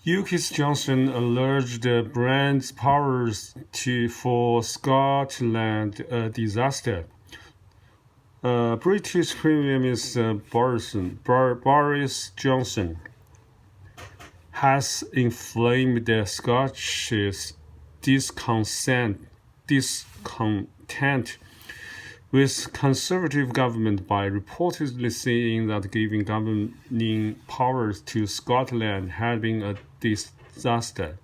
UK's Johnson alleged Brand's powers for Scotland a disaster. British Prime Minister Boris Johnson has inflamed the Scots' discontent with Conservative government by reportedly saying that giving governing powers to Scotland had been a disaster.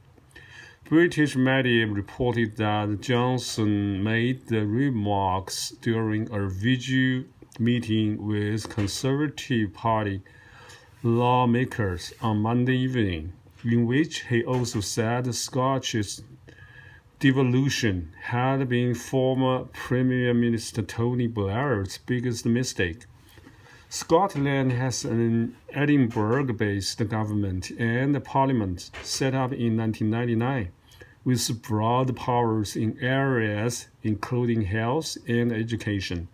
British media reported that Johnson made the remarks during a video meeting with Conservative Party lawmakers on Monday evening, in which he also said Scottish devolution had been former Premier Minister Tony Blair's biggest mistake. Scotland has an Edinburgh-based government and parliament set up in 1999, with broad powers in areas including health and education.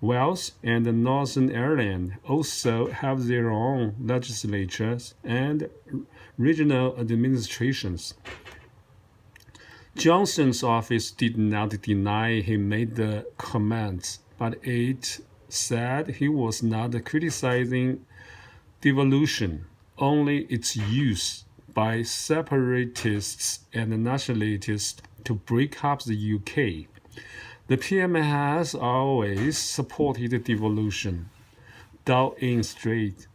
Wales and Northern Ireland also have their own legislatures and regional administrations. Johnson's office did not deny he made the comments, but it said he was not criticizing devolution, only its use by separatists and nationalists to break up the UK. The PM has always supported devolution, Downing Street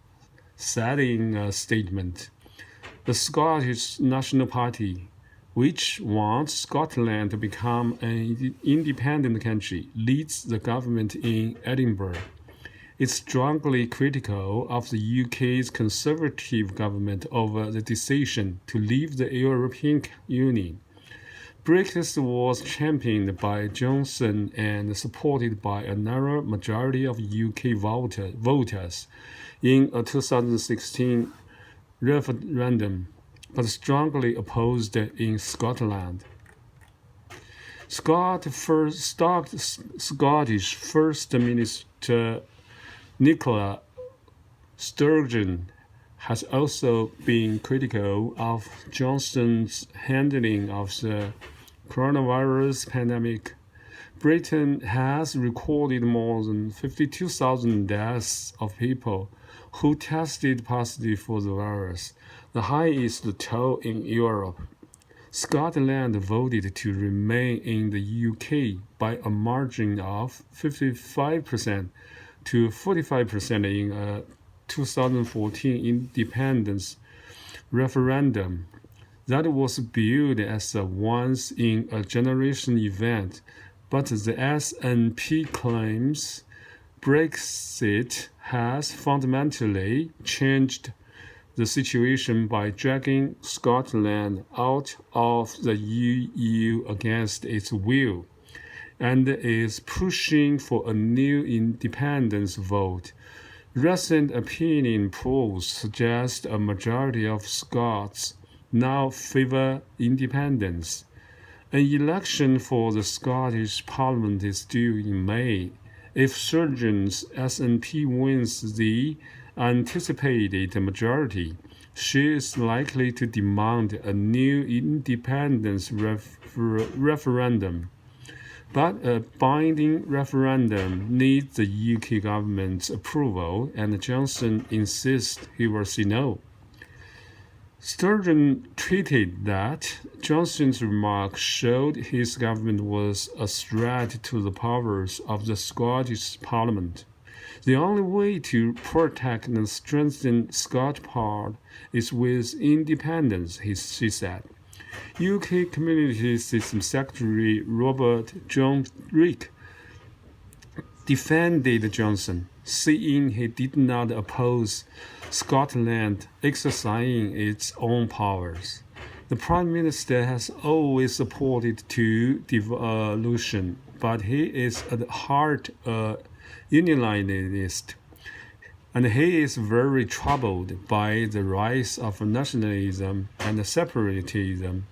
said in a statement. The Scottish National Party, which wants Scotland to become an independent country, leads the government in Edinburgh. It's strongly critical of the UK's Conservative government over the decision to leave the European Union. Brexit was championed by Johnson and supported by a narrow majority of UK voters in a 2016 referendum, but strongly opposed in Scotland. Scottish First Minister Nicola Sturgeon has also been critical of Johnson's handling of the coronavirus pandemic. Britain has recorded more than 52,000 deaths of people who tested positive for the virus, the highest toll in Europe. Scotland voted to remain in the UK by a margin of 55% to 45% in a 2014 independence referendum that was billed as a once-in-a-generation event, but the SNP claims Brexit has fundamentally changed the situation by dragging Scotland out of the EU against its will, and is pushing for a new independence vote. Recent opinion polls suggest a majority of Scots now favor independence. An election for the Scottish Parliament is due in May. If Sturgeon's SNP wins the anticipated majority, she is likely to demand a new independence referendum. But a binding referendum needs the UK government's approval, and Johnson insists he will say no. Sturgeon tweeted that Johnson's remarks showed his government was a threat to the powers of the Scottish Parliament. The only way to protect and strengthen Scottish power is with independence, she said. UK Community System Secretary Robert John Rick defended Johnson, saying he did not oppose Scotland exercising its own powers. The Prime Minister has always supported devolution, but he is at heart a unionist, and he is very troubled by the rise of nationalism and separatism